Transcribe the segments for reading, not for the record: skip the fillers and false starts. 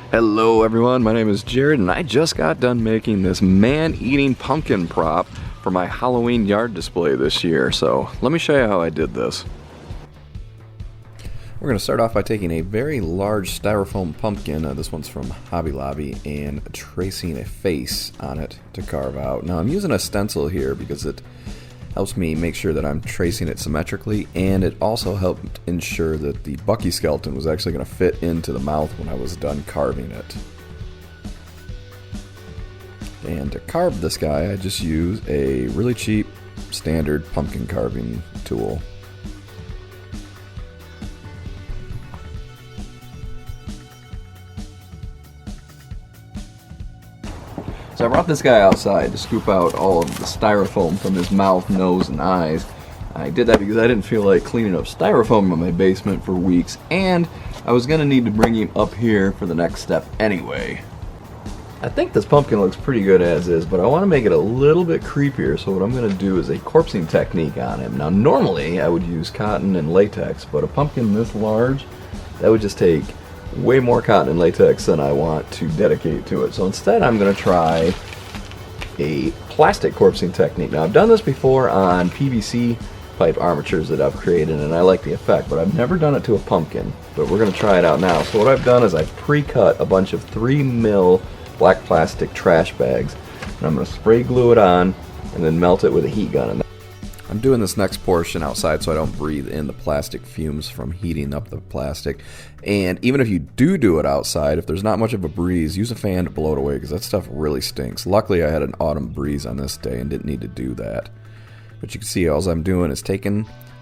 Hello everyone, my name is Jared and I just got done making this man-eating pumpkin prop for my Halloween yard display this year. So let me show you how I did this. We're going to start off by taking a very large styrofoam pumpkin, this one's from Hobby Lobby, and tracing a face on it to carve out. Now I'm using a stencil here because it helps me make sure that I'm tracing it symmetrically, and it also helped ensure that the Bucky skeleton was actually going to fit into the mouth when I was done carving it. And to carve this guy, I just use a really cheap standard pumpkin carving tool. So I brought this guy outside to scoop out all of the styrofoam from his mouth, nose, and eyes. I did that because I didn't feel like cleaning up styrofoam in my basement for weeks, and I was going to need to bring him up here for the next step anyway. I think this pumpkin looks pretty good as is, but I want to make it a little bit creepier, so what I'm going to do is a corpsing technique on him. Now normally I would use cotton and latex, but a pumpkin this large, that would just take way more cotton and latex than I want to dedicate to it. So instead I'm going to try a plastic corpsing technique. Now I've done this before on PVC pipe armatures that I've created and I like the effect, but I've never done it to a pumpkin. But we're going to try it out now. So what I've done is I've pre-cut a bunch of 3 mil black plastic trash bags, and I'm going to spray glue it on and then melt it with a heat gun. I'm doing this next portion outside so I don't breathe in the plastic fumes from heating up the plastic. And even if you do it outside, if there's not much of a breeze, use a fan to blow it away because that stuff really stinks. Luckily I had an autumn breeze on this day and didn't need to do that. But you can see all I'm doing is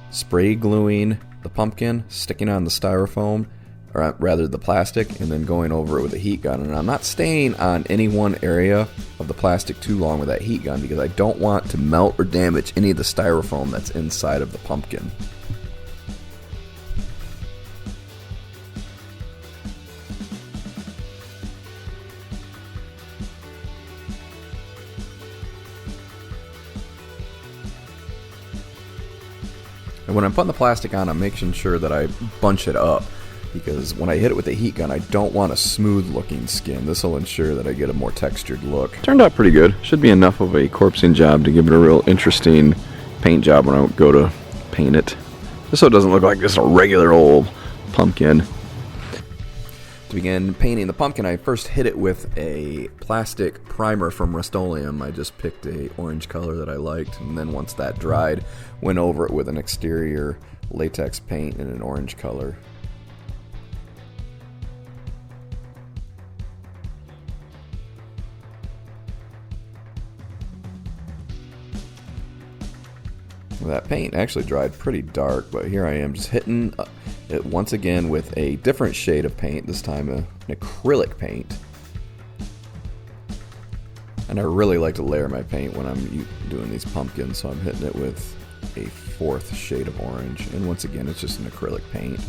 spray gluing the pumpkin, sticking on the styrofoam, or rather the plastic, and then going over it with a heat gun. And I'm not staying on any one area of the plastic too long with that heat gun because I don't want to melt or damage any of the styrofoam that's inside of the pumpkin. And when I'm putting the plastic on, I'm making sure that I bunch it up, because when I hit it with the heat gun, I don't want a smooth looking skin. This will ensure that I get a more textured look. Turned out pretty good. Should be enough of a corpsing job to give it a real interesting paint job when I go to paint it. Just so it doesn't look like just a regular old pumpkin. To begin painting the pumpkin, I first hit it with a plastic primer from Rust-Oleum. I just picked a orange color that I liked, and then once that dried, went over it with an exterior latex paint in an orange color. That paint actually dried pretty dark, but here I am just hitting it once again with a different shade of paint, this time an acrylic paint. And I really like to layer my paint when I'm doing these pumpkins, so I'm hitting it with a 4th shade of orange, and once again it's just an acrylic paint.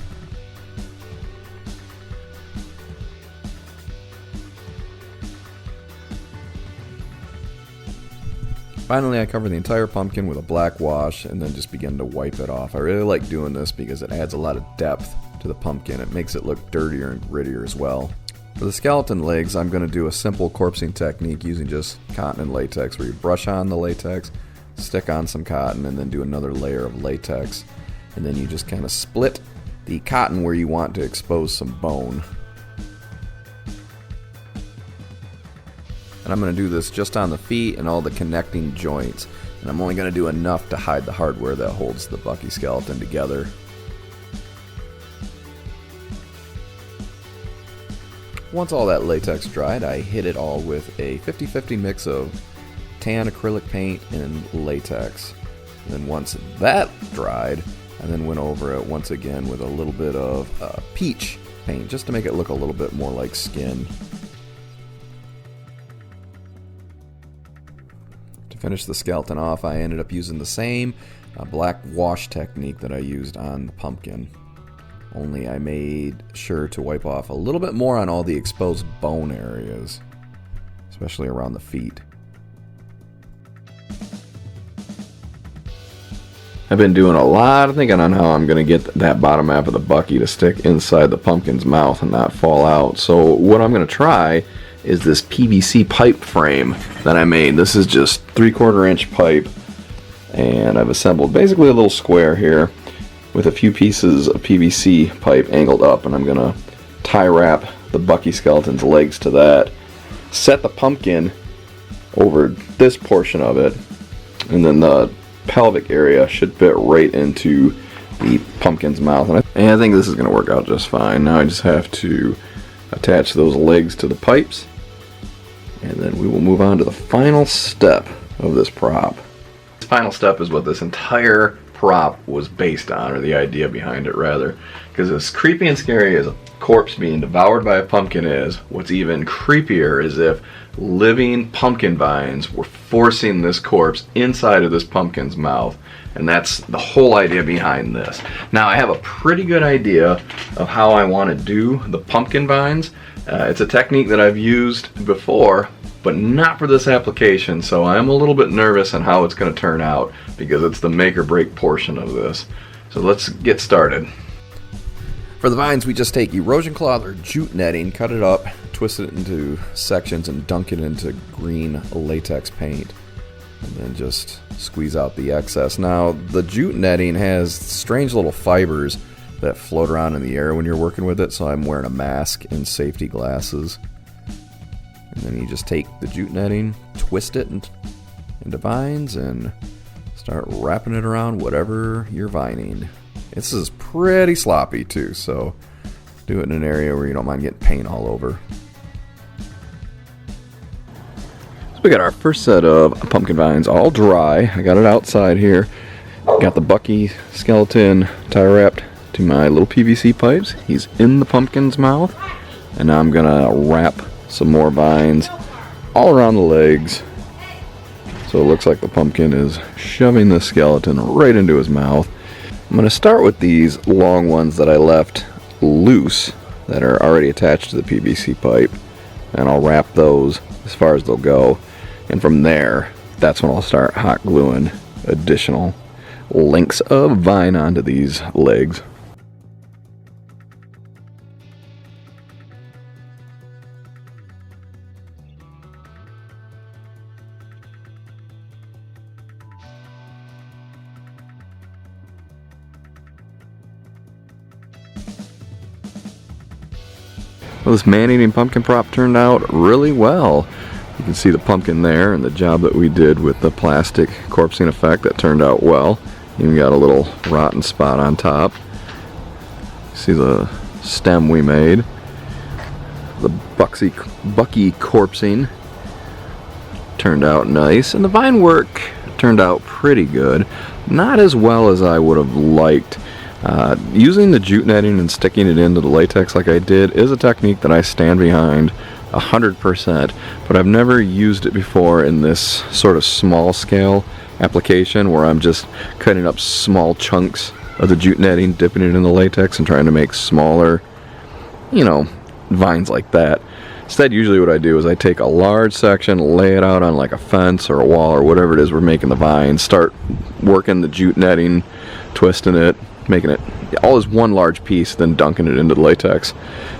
Finally, I cover the entire pumpkin with a black wash and then just begin to wipe it off. I really like doing this because it adds a lot of depth to the pumpkin. It makes it look dirtier and grittier as well. For the skeleton legs, I'm going to do a simple corpsing technique using just cotton and latex, where you brush on the latex, stick on some cotton, and then do another layer of latex. And then you just kind of split the cotton where you want to expose some bone. And I'm going to do this just on the feet and all the connecting joints. And I'm only going to do enough to hide the hardware that holds the Bucky skeleton together. Once all that latex dried, I hit it all with a 50-50 mix of tan acrylic paint and latex. And then once that dried, I then went over it once again with a little bit of peach paint, just to make it look a little bit more like skin. To finish the skeleton off, I ended up using the same black wash technique that I used on the pumpkin. Only I made sure to wipe off a little bit more on all the exposed bone areas, especially around the feet. I've been doing a lot of thinking on how I'm going to get that bottom half of the Bucky to stick inside the pumpkin's mouth and not fall out. So what I'm going to try is this PVC pipe frame that I made. This is just 3/4 inch pipe, and I've assembled basically a little square here with a few pieces of PVC pipe angled up, and I'm going to tie wrap the Bucky skeleton's legs to that, set the pumpkin over this portion of it, and then the pelvic area should fit right into the pumpkin's mouth, and I think this is going to work out just fine. Now I just have to attach those legs to the pipes, and then we will move on to the final step of this prop. This final step is what this entire prop was based on, or the idea behind it rather, because as creepy and scary as a corpse being devoured by a pumpkin is, what's even creepier is if living pumpkin vines were forcing this corpse inside of this pumpkin's mouth, and that's the whole idea behind this. Now I have a pretty good idea of how I want to do the pumpkin vines. It's a technique that I've used before, but not for this application, so I'm a little bit nervous on how it's going to turn out because it's the make or break portion of this. So let's get started. For the vines, we just take erosion cloth or jute netting, cut it up, twist it into sections, and dunk it into green latex paint. And then just squeeze out the excess. Now, the jute netting has strange little fibers that float around in the air when you're working with it, so I'm wearing a mask and safety glasses. And then you just take the jute netting, twist it into vines, and start wrapping it around whatever you're vining. This is pretty sloppy too, so do it in an area where you don't mind getting paint all over. So we got our first set of pumpkin vines all dry. I got it outside here. Got the Bucky skeleton tie wrapped to my little PVC pipes. He's in the pumpkin's mouth. And now I'm gonna wrap some more vines all around the legs, so it looks like the pumpkin is shoving the skeleton right into his mouth. I'm going to start with these long ones that I left loose that are already attached to the PVC pipe, and I'll wrap those as far as they'll go, and from there that's when I'll start hot gluing additional lengths of vine onto these legs. Well, this man-eating pumpkin prop turned out really well. You can see the pumpkin there and the job that we did with the plastic corpsing effect. That turned out well. Even got a little rotten spot on top. See the stem we made. The Bucky corpsing turned out nice, and the vine work turned out pretty good. Not as well as I would have liked. Using the jute netting and sticking it into the latex like I did is a technique that I stand behind 100%, but I've never used it before in this sort of small scale application where I'm just cutting up small chunks of the jute netting, dipping it in the latex, and trying to make smaller, vines like that. Instead, usually what I do is I take a large section, lay it out on like a fence or a wall or whatever it is we're making the vines, start working the jute netting, twisting it, making it all as one large piece, then dunking it into the latex.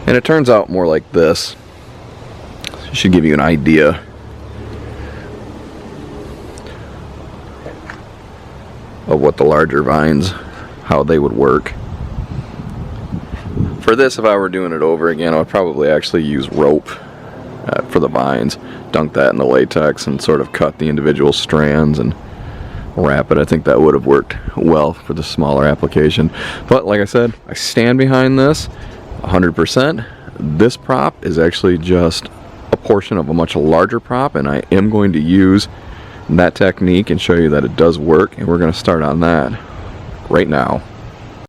And it turns out more like this. It should give you an idea of what the larger vines, how they would work. For this, if I were doing it over again, I would probably actually use rope for the vines, dunk that in the latex, and sort of cut the individual strands and wrap it. I think that would have worked well for the smaller application. But like I said, I stand behind this 100%. This prop is actually just a portion of a much larger prop, and I am going to use that technique and show you that it does work, and we're going to start on that right now.